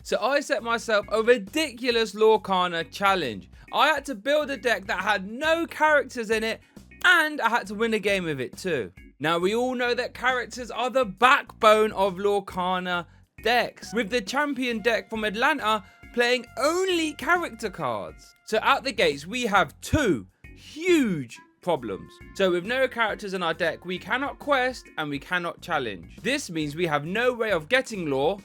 So I set myself a ridiculous Lorcana challenge. I had to build a deck that had no characters in it, and I had to win a game with it too. Now we all know that characters are the backbone of Lorcana decks, with the champion deck from Atlanta playing only character cards. So out the gates we have two huge problems. So with no characters in our deck, we cannot quest and we cannot challenge. This means we have no way of getting lore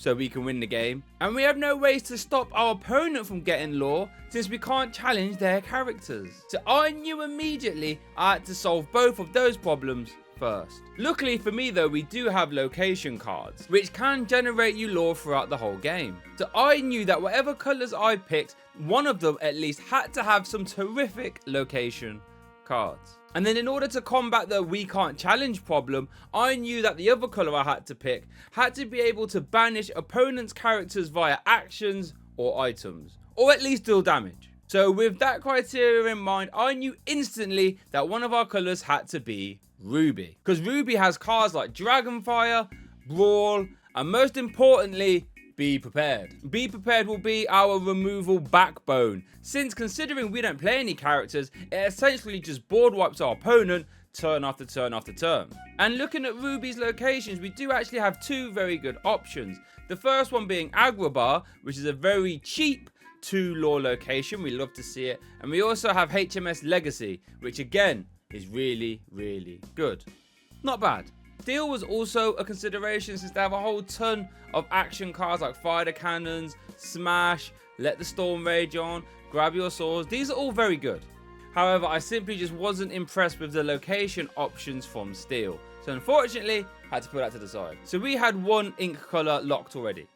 so we can win the game, and we have no ways to stop our opponent from getting lore since we can't challenge their characters. So I knew immediately I had to solve both of those problems first. Luckily for me though, we do have location cards which can generate you lore throughout the whole game. So I knew that whatever colors I picked, one of them at least had to have some terrific location cards. And then in order to combat the we can't challenge problem, I knew that the other color I had to pick had to be able to banish opponents' characters via actions or items, or at least deal damage. So with that criteria in mind, I knew instantly that one of our colors had to be Ruby, because Ruby has cards like Dragonfire, Brawl, and most importantly, Be Prepared. Be Prepared will be our removal backbone, since considering we don't play any characters, it essentially just board wipes our opponent turn after turn after turn. And looking at Ruby's locations, we do actually have two very good options. The first one being Agrabah, which is a very cheap 2 lore location, we love to see it. And we also have HMS Legacy, which again is really, really good. Not bad. Steel was also a consideration since they have a whole ton of action cards like Fire the Cannons, Smash, Let the Storm Rage On, Grab Your Swords. These are all very good. However, I simply just wasn't impressed with the location options from Steel. So unfortunately, I had to put that to the side. So we had one ink color locked already,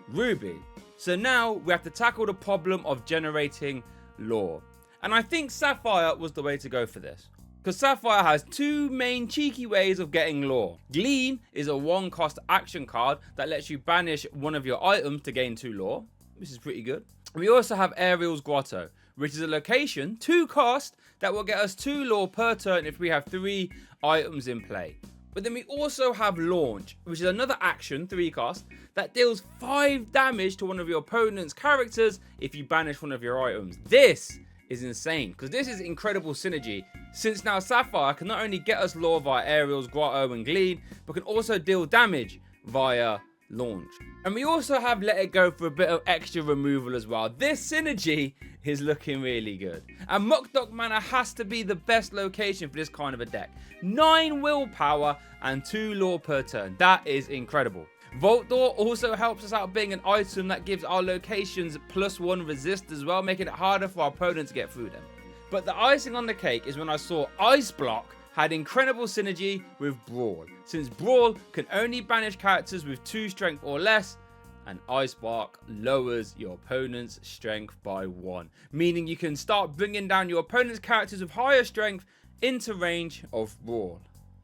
Ruby. So now we have to tackle the problem of generating lore. And I think Sapphire was the way to go for this, because Sapphire has two main cheeky ways of getting lore. Glean is a 1-cost action card that lets you banish one of your items to gain 2 lore, which is pretty good. We also have Ariel's Grotto, which is a location, 2 cost, that will get us 2 lore per turn if we have 3 items in play. But then we also have Launch, which is another action, 3 cost, that deals 5 damage to one of your opponent's characters if you banish one of your items. This is insane, because this is incredible synergy, since now Sapphire can not only get us lore via Ariel's Grotto and Glean, but can also deal damage via Launch. And we also have Let It Go for a bit of extra removal as well. This synergy is looking really good. And Mukdok Manor has to be the best location for this kind of a deck. 9 willpower and 2 lore per turn. That is incredible. Vault Door also helps us out being an item that gives our locations +1 resist as well, making it harder for our opponent to get through them. But the icing on the cake is when I saw Ice Block had incredible synergy with Brawl, since Brawl can only banish characters with 2 strength or less, and Ice Block lowers your opponent's strength by 1, meaning you can start bringing down your opponent's characters with higher strength into range of Brawl.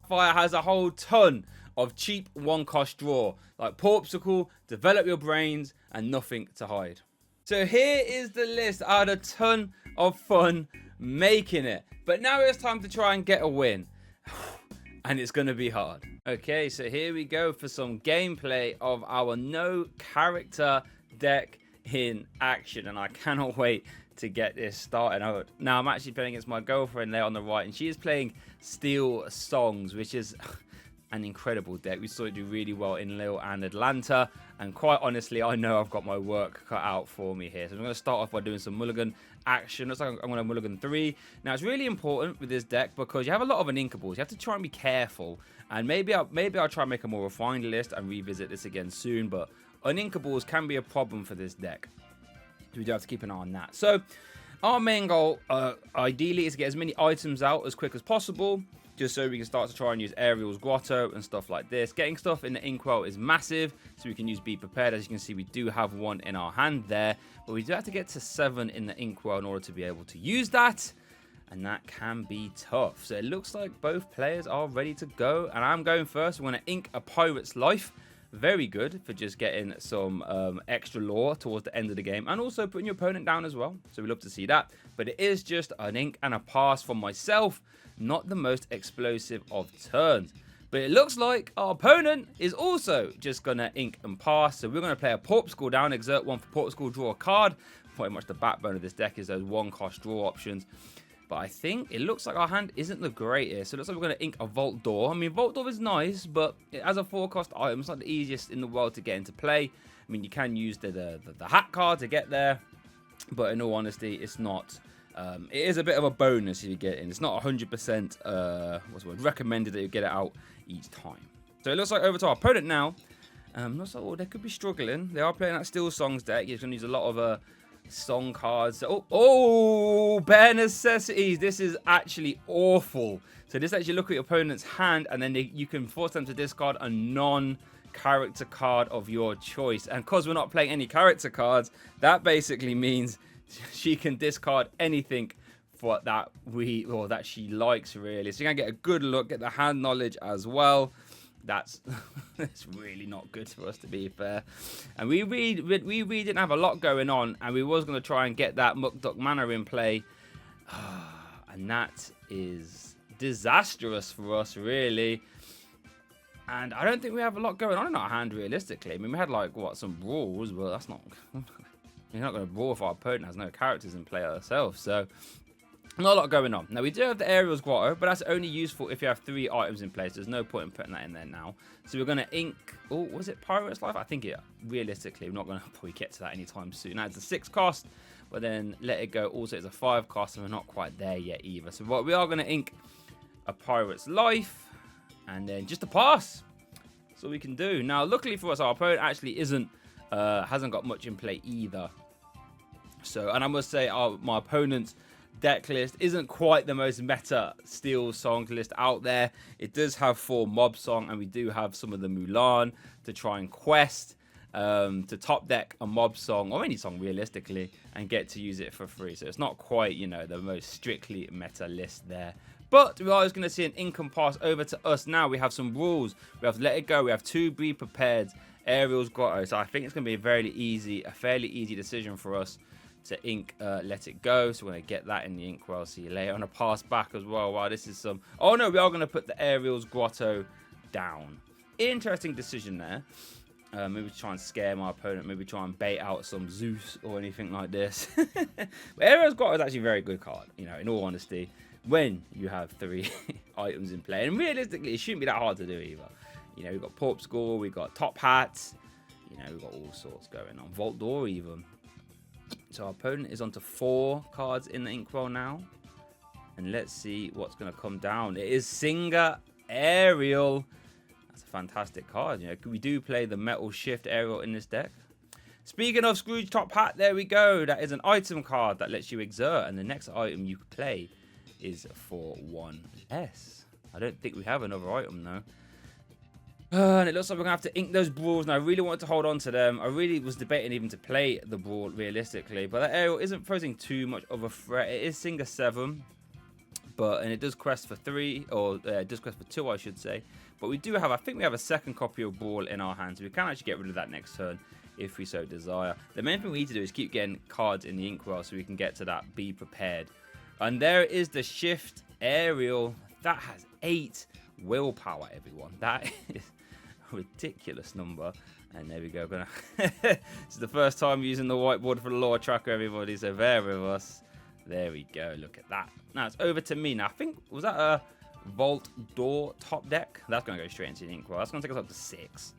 Fire has a whole ton of cheap 1-cost draw, like Porpsicle, Develop Your Brains, and Nothing to Hide. So here is the list. I had a ton of fun making it, but now it's time to try and get a win. And it's going to be hard. Okay, so here we go for some gameplay of our no character deck in action, and I cannot wait to get this started out. Now I'm actually playing against my girlfriend there on the right, and she is playing Steel Songs, which is an incredible deck. We saw it do really well in Lille and Atlanta, and quite honestly, I know I've got my work cut out for me here. So I'm going to start off by doing some mulligan action. Looks like I'm going to mulligan 3. Now it's really important with this deck because you have a lot of uninkables. You have to try and be careful, and maybe I'll try and make a more refined list and revisit this again soon, but uninkables can be a problem for this deck. So we do have to keep an eye on that. So our main goal ideally is to get as many items out as quick as possible, just so we can start to try and use Ariel's Grotto and stuff like this. Getting stuff in the Inkwell is massive, so we can use Be Prepared. As you can see, we do have 1 in our hand there, but we do have to get to 7 in the Inkwell in order to be able to use that, and that can be tough. So it looks like both players are ready to go, and I'm going first. We're going to ink a Pirate's Life. Very good for just getting some extra lore towards the end of the game, and also putting your opponent down as well, so we love to see that. But it is just an ink and a pass from myself, not the most explosive of turns. But it looks like our opponent is also just going to ink and pass. So we're going to play a Porpskull down, exert 1 for Porpskull, draw a card. Pretty much the backbone of this deck is those 1-cost draw options. But I think it looks like our hand isn't the greatest. So it looks like we're going to ink a Vault Door. I mean, Vault Door is nice, but as a 4-cost item, it's not the easiest in the world to get into play. I mean, you can use the hat card to get there. But in all honesty, it's not... it is a bit of a bonus if you get it in. It's not 100% what's the word, recommended that you get it out each time. So it looks like over to our opponent now. Looks like, oh, they could be struggling. They are playing that Steel Songs deck. He's going to use a lot of song cards. Oh, bare necessities. This is actually awful. So this lets you look at your opponent's hand, and then you can force them to discard a non-character card of your choice. And because we're not playing any character cards, that basically means she can discard anything for that that she likes, really. So you're gonna get a good look, get the hand knowledge as well. That's really not good for us, to be fair. And we really didn't have a lot going on, and we was gonna try and get that Mukduk Mana in play, and that is disastrous for us, really. And I don't think we have a lot going on in our hand, realistically. I mean, we had like some brawls, but that's not. You're not going to brawl if our opponent has no characters in play ourselves, so not a lot going on. Now, we do have the Aerial's Grotto, but that's only useful if you have 3 items in place. There's no point in putting that in there now. So we're going to ink... Oh, was it Pirate's Life? I think realistically, we're not going to probably get to that anytime soon. Now, it's a 6 cost, but then Let It Go also is a 5 cost, and we're not quite there yet either. So what we are going to ink a Pirate's Life, and then just a pass. That's all we can do. Now, luckily for us, our opponent actually hasn't got much in play either. So, and I must say, my opponent's deck list isn't quite the most meta Steel Songs list out there. It does have 4 Mob Song, and we do have some of the Mulan to try and quest to top deck a Mob Song, or any song realistically, and get to use it for free. So it's not quite, you know, the most strictly meta list there. But we are just going to see an income pass over to us now. We have some rules. We have Let It Go. We have 2 Be Prepared, Aerial's Grotto. So I think it's going to be a fairly easy decision for us to ink Let It Go. So we're going to get that in the ink. Well, see you later. On a pass back as well. Wow, this is some... Oh, no, we are going to put the Aerial's Grotto down. Interesting decision there. Maybe try and scare my opponent. Maybe try and bait out some Zeus or anything like this. But Aerial's Grotto is actually a very good card, you know, in all honesty, when you have 3 items in play. And realistically, it shouldn't be that hard to do either. You know, we've got Porpskull, we've got Top Hats, you know, we've got all sorts going on. Vault Door even. So our opponent is onto 4 cards in the inkwell now. And let's see what's going to come down. It is Singer Aerial. That's a fantastic card. You know, we do play the Metal Shift Aerial in this deck. Speaking of Scrooge Top Hat, there we go. That is an item card that lets you exert. And the next item you play is for 1 less. I don't think we have another item though. And it looks like we're going to have to ink those brawls. And I really wanted to hold on to them. I really was debating even to play the brawl realistically. But that Aerial isn't posing too much of a threat. It is Singer 7. And it does quest for 3. Or it does quest for 2, I should say. But we do have, I think we have a second copy of Brawl in our hands. So we can actually get rid of that next turn if we so desire. The main thing we need to do is keep getting cards in the inkwell so we can get to that Be Prepared. And there is the Shift Aerial. That has 8 willpower, everyone. That is a ridiculous number. And there we go. It's the first time using the whiteboard for the lore tracker, everybody. So bear with us. There we go. Look at that. Now it's over to me. Now, I think, was that a Vault Door top deck? That's going to go straight into the inkwell. That's going to take us up to 6.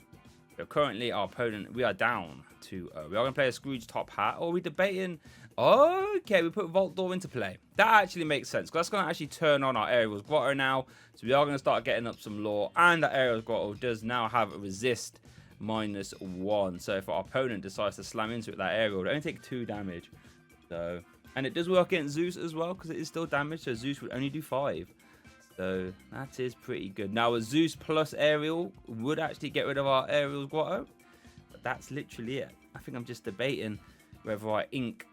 So currently, our opponent, we are down to... we are going to play a Scrooge Top Hat. Or are we debating... Okay, we put Vault Door into play. That actually makes sense, because that's going to actually turn on our Aerial's Grotto now. So we are going to start getting up some lore. And that Aerial's Grotto does now have a resist -1. So if our opponent decides to slam into it, that Aerial will only take 2 damage. So, and it does work against Zeus as well, because it is still damaged. So Zeus would only do 5. So that is pretty good. Now a Zeus plus Aerial would actually get rid of our Aerial's Grotto. But that's literally it. I think I'm just debating whether I ink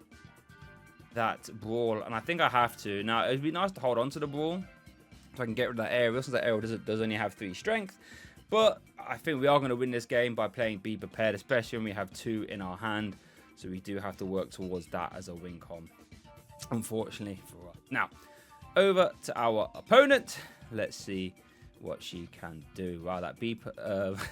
that Brawl, and I think I have to. Now, it'd be nice to hold on to the Brawl so I can get rid of that Aerial, since that Aerial does only have 3 strength. But I think we are going to win this game by playing Be Prepared, especially when we have 2 in our hand. So we do have to work towards that as a win con, unfortunately for us. Now, over to our opponent. Let's see what she can do. Wow, that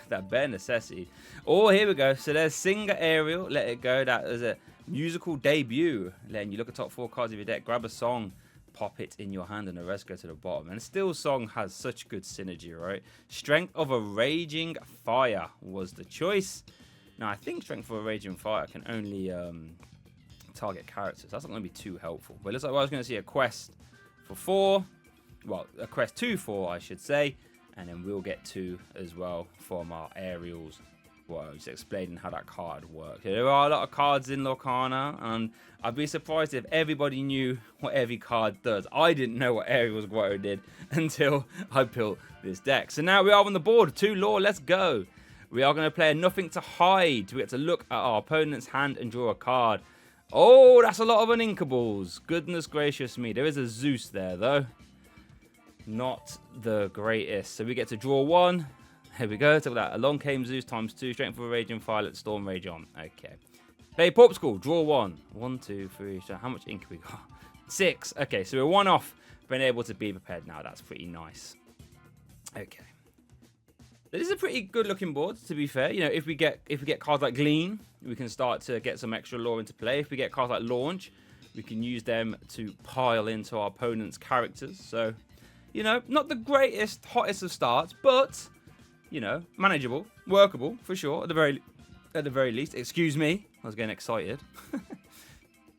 that bare necessity. Oh, here we go. So there's Singer Aerial, Let It Go. That is a musical debut. Then you look at top 4 cards of your deck, grab a song, pop it in your hand, and the rest go to the bottom. And still, song has such good synergy, right? Strength of a Raging Fire was the choice. Now, I think Strength of a Raging Fire can only target characters. That's not going to be too helpful. But it looks like I was going to see a quest for 4. Well, a quest 2-4, I should say. And then we'll get 2 as well from our aerials. Well, just explaining how that card works. There are a lot of cards in Lorcana, and I'd be surprised if everybody knew what every card does. I didn't know what Aerial's Grotto did until I built this deck. So now we are on the board. 2 lore, let's go. We are going to play a Nothing to Hide. We get to look at our opponent's hand and draw a card. Oh, that's a lot of uninkables. Goodness gracious me. There is a Zeus there, though. Not the greatest. So we get to draw 1. Here we go. So that Along Came Zeus times 2. Strength of a Raging Fire. Let Storm Rage on. Okay. Play Popsicle. Draw 1. 1, 2, 3. So how much ink have we got? 6. Okay, so we're 1 off. Being able to be prepared now. That's pretty nice. Okay. This is a pretty good looking board, to be fair. You know, if we get cards like Glean, we can start to get some extra lore into play. If we get cards like Launch, we can use them to pile into our opponent's characters. So, you know, not the greatest, hottest of starts, but, you know, manageable, workable for sure. At the very least. Excuse me, I was getting excited.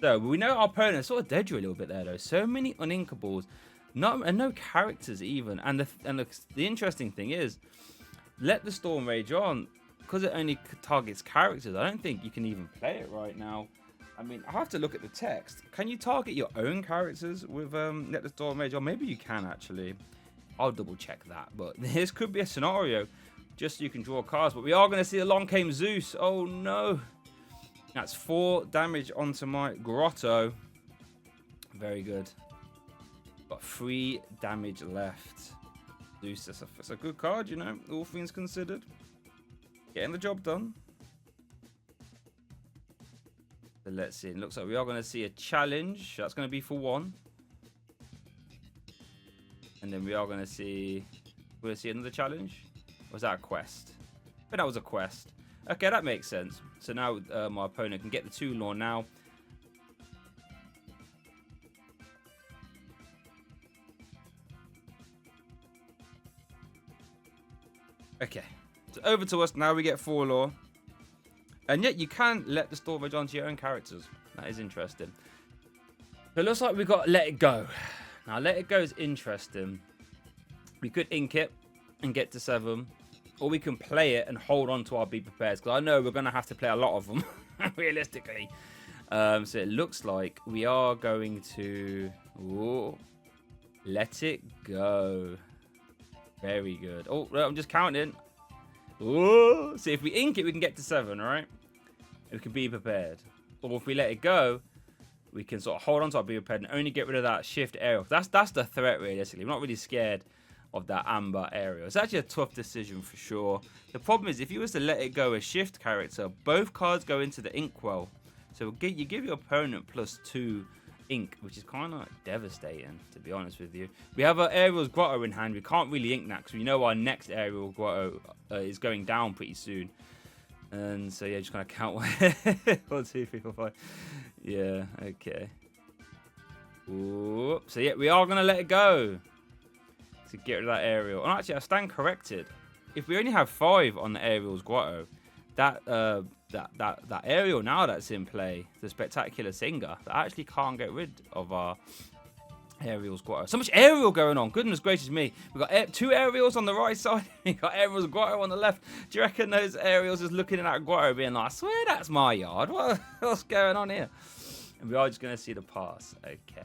So we know our opponent sort of dead you a little bit there, though. So many uninkables, and no characters even. And the interesting thing is, let the Storm Rage on, because it only targets characters. I don't think you can even play it right now. I mean, I have to look at the text. Can you target your own characters with Let the Storm Rage on? Maybe you can, actually. I'll double check that. But this could be a scenario just so you can draw cards. But we are going to see Along Came Zeus. Oh, no. That's 4 damage onto my Grotto. Very good. Got 3 damage left. Zeus, that's a good card, you know, all things considered. Getting the job done. So let's see. It looks like we are going to see a challenge. That's going to be for 1. And then we are going to see... We're going to see another challenge? Or was that a quest? But that was a quest. Okay, that makes sense. So now my opponent can get the 2 lore now. Okay, so over to us. Now we get 4 lore. And yet you can let the Storm Rage onto your own characters. That is interesting. So it looks like we've got Let It Go. Now, Let It Go is interesting. We could ink it and get to 7. Or we can play it and hold on to our Be Prepared. Because I know we're going to have to play a lot of them, realistically. So it looks like we are going to... Ooh, Let It Go. Very good. Oh, I'm just counting. Ooh. See, if we ink it, we can get to 7, all right? We can Be Prepared. Or if we let it go, we can sort of hold on to our Be Prepared and only get rid of that Shift Aerial. That's the threat, realistically. We're not really scared of that Amber Aerial. It's actually a tough decision for sure. The problem is, if you was to let it go a Shift character, both cards go into the Inkwell. So you give your opponent +2 ink, which is kind of devastating, to be honest with you. We have our Aerial's Grotto in hand. We can't really ink that because we know our next Aerial Grotto is going down pretty soon. And so yeah, just gonna count 1, 2, 3, 4, 5. Yeah, okay. Ooh. So yeah, we are gonna let it go to get rid of that Aerial. And actually, I stand corrected. If we only have 5 on the Aerial's Grotto, that Aerial now that's in play, the Spectacular Singer, that actually can't get rid of our Aerial's Grotto. So much Aerial going on. Goodness gracious me. We've got 2 Aerials on the right side. We've got Aerial's Grotto on the left. Do you reckon those Aerials just looking at that Grotto being like, I swear that's my yard. What's going on here? And we are just going to see the pass. Okay.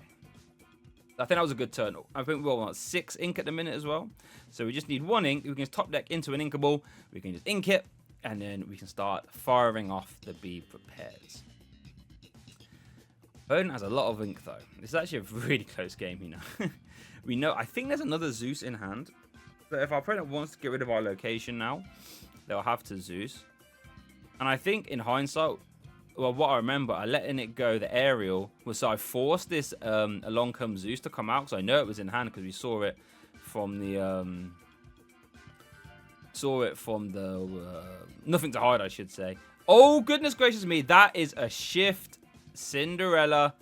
I think that was a good turn. I think we've got 6 ink at the minute as well. So we just need 1 ink. We can just top deck into an inkable. We can just ink it. And then we can start firing off the Be Prepared. Opponent has a lot of ink, though. This is actually a really close game, you know. We know, I think there's another Zeus in hand. But if our opponent wants to get rid of our location now, they'll have to Zeus. And I think, in hindsight, well, what I remember, I letting it go, the Aerial, was so I forced this Along Come Zeus to come out. Because I know it was in hand because we saw it from the saw it from the Nothing to Hide, I should say. Oh, goodness gracious me. That is a Shift Cinderella.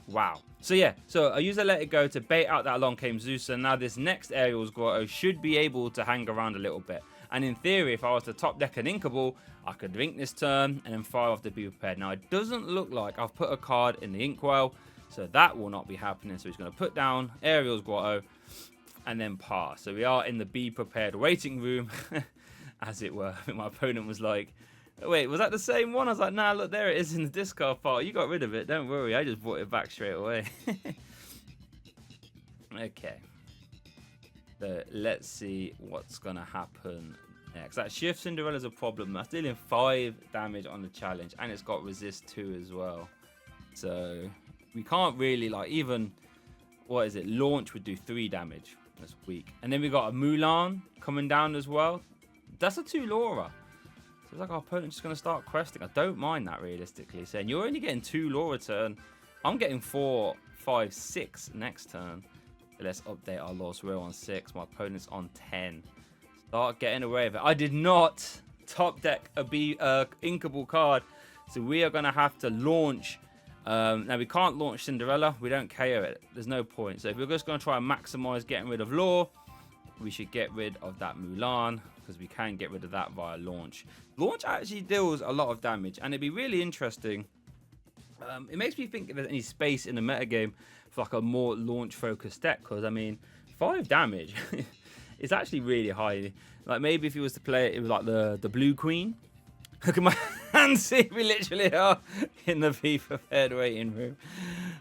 Wow. So yeah, so I used a Let It Go to bait out that Along Came Zeus, and now this next Ariel's Grotto should be able to hang around a little bit. And in theory, if I was to top deck an Inkable, I could ink this turn and then fire off the Be Prepared. Now, it doesn't look like I've put a card in the Inkwell, so that will not be happening. So he's going to put down Ariel's Grotto and then pass. So we are in the Be Prepared waiting room, as it were. I think my opponent was like, wait, was that the same one? I was like, nah, look, there it is in the discard pile. You got rid of it. Don't worry. I just brought it back straight away. Okay. So let's see what's going to happen next. That Shift Cinderella's a problem. That's dealing 5 damage on the challenge. And it's got resist 2 as well. So we can't really, like, even, what is it? Launch would do 3 damage. That's weak. And then we got a Mulan coming down as well. That's a 2 Laura. It's like our opponent's just going to start questing. I don't mind that, realistically. Saying you're only getting 2 Laura turn. I'm getting 4, 5, 6 next turn. So let's update our loss. We're on 6. My opponent's on 10. Start getting away with it. I did not top deck a Inkable card. So we are going to have to launch. Now, we can't launch Cinderella. We don't KO it. There's no point. So if we're just going to try and maximize getting rid of Law, we should get rid of that Mulan, because we can get rid of that via launch. Launch actually deals a lot of damage, and it'd be really interesting. It makes me think if there's any space in the metagame for like a more launch-focused deck, because, I mean, 5 damage is actually really high. Like, maybe if he was to play it, it was like the Blue Queen. Look at my hands, see, we literally are in the Be Prepared waiting room.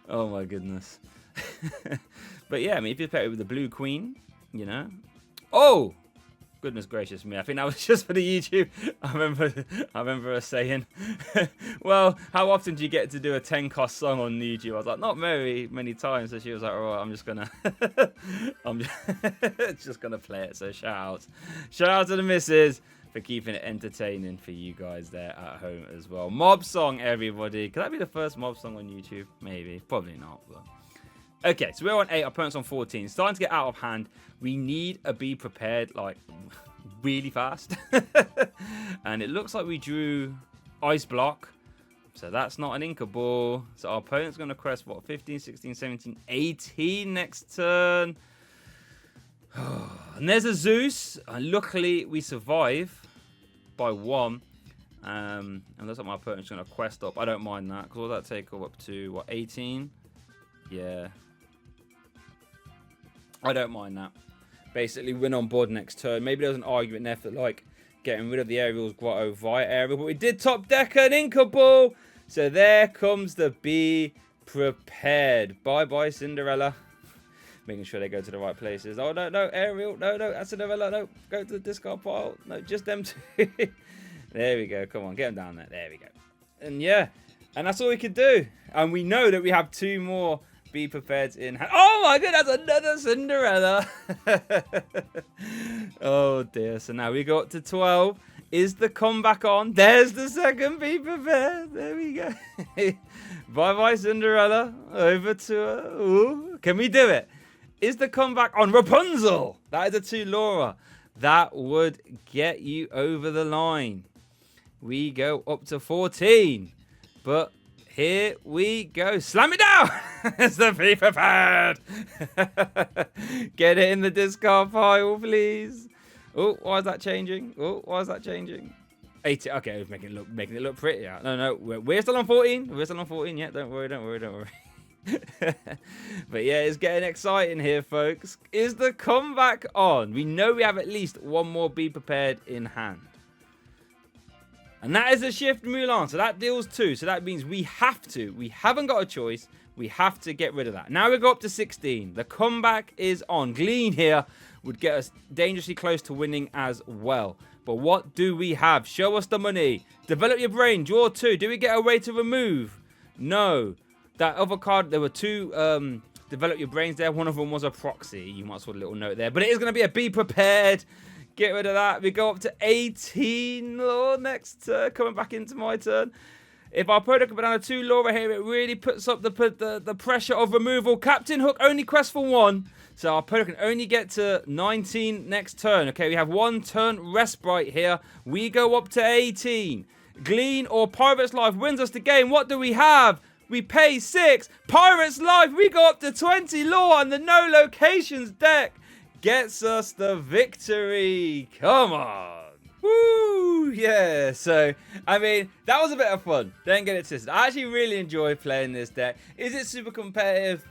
Oh, my goodness. But, yeah, I mean, if you play it with the Blue Queen, you know. Oh! Goodness gracious me. I think that was just for the YouTube. I remember her saying, well, how often do you get to do a 10-cost song on YouTube? I was like, not very many times. So she was like, all right, I'm just going to I'm just going to play it. So shout out to the missus for keeping it entertaining for you guys there at home as well. Mob song, everybody. Could that be the first mob song on YouTube? Maybe. Probably not, but... Okay, so we're on 8, our opponent's on 14. Starting to get out of hand. We need a Be Prepared, like, really fast. And it looks like we drew Ice Block. So that's not an Inkable. So our opponent's going to quest, what, 15, 16, 17, 18 next turn. And there's a Zeus. And luckily, we survive by 1. And looks like my opponent's going to quest up. I don't mind that, because will that take up to, what, 18? Yeah. I don't mind that. Basically, win on board next turn. Maybe there was an argument there for, like, getting rid of the Ariel's Grotto via Ariel. But we did top deck an Inkable. So there comes the Be Prepared. Bye-bye, Cinderella. Making sure they go to the right places. Oh, no, Ariel. No, that's Cinderella. No, go to the discard pile. No, just them 2. There we go. Come on, get them down there. There we go. And, yeah. And that's all we could do. And we know that we have 2 more Be Prepared in hand. Oh my god, that's another Cinderella. Oh dear. So now we go up to 12. Is the comeback on? There's the second Be Prepared. There we go. Bye-bye, Cinderella. Over to her. Ooh. Can we do it? Is the comeback on? Rapunzel. That is a 2 Laura. That would get you over the line. We go up to 14. But here we go. Slam it down. It's the Be Prepared. Get it in the discard pile, please. Oh, why is that changing? Oh, why is that changing? 80. Okay, making it look prettier. No, we're still on 14. We're still on 14. Yeah, don't worry. But yeah, it's getting exciting here, folks. Is the comeback on? We know we have at least 1 more Be Prepared in hand. And that is a Shift Mulan. So that deals 2. So that means we haven't got a choice. We have to get rid of that. Now we go up to 16. The comeback is on. Glean here would get us dangerously close to winning as well. But what do we have? Show us the money. Develop your brain. Draw 2. Do we get a way to remove? No. That other card, there were 2 develop your brains there. One of them was a proxy. You might saw a little note there. But it is going to be a Be Prepared. Get rid of that. We go up to 18. Oh, next turn. Coming back into my turn. If our opponent can put down a 2 Laura here, it really puts up the pressure of removal. Captain Hook only quests for 1. So our opponent can only get to 19 next turn. Okay, we have 1 turn respite here. We go up to 18. Glean or Pirate's Life wins us the game. What do we have? We pay 6. Pirate's Life, we go up to 20 lore, and the no locations deck gets us the victory. Come on. Woo! Yeah, so, I mean, that was a bit of fun. Don't get it twisted. I actually really enjoy playing this deck. Is it super competitive?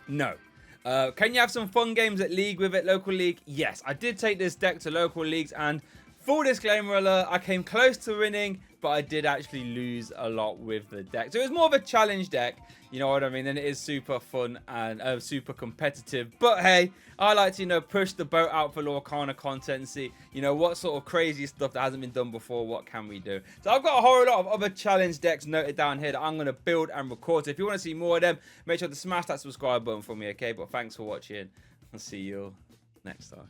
No. Can you have some fun games at League with it, local League? Yes, I did take this deck to local leagues, and full disclaimer alert, I came close to winning, but I did actually lose a lot with the deck. So it was more of a challenge deck, you know what I mean? And it is super fun and super competitive. But hey, I like to, push the boat out for Lorcana content and see, what sort of crazy stuff that hasn't been done before, what can we do? So I've got a whole lot of other challenge decks noted down here that I'm going to build and record. So if you want to see more of them, make sure to smash that subscribe button for me, okay? But thanks for watching. I'll see you next time.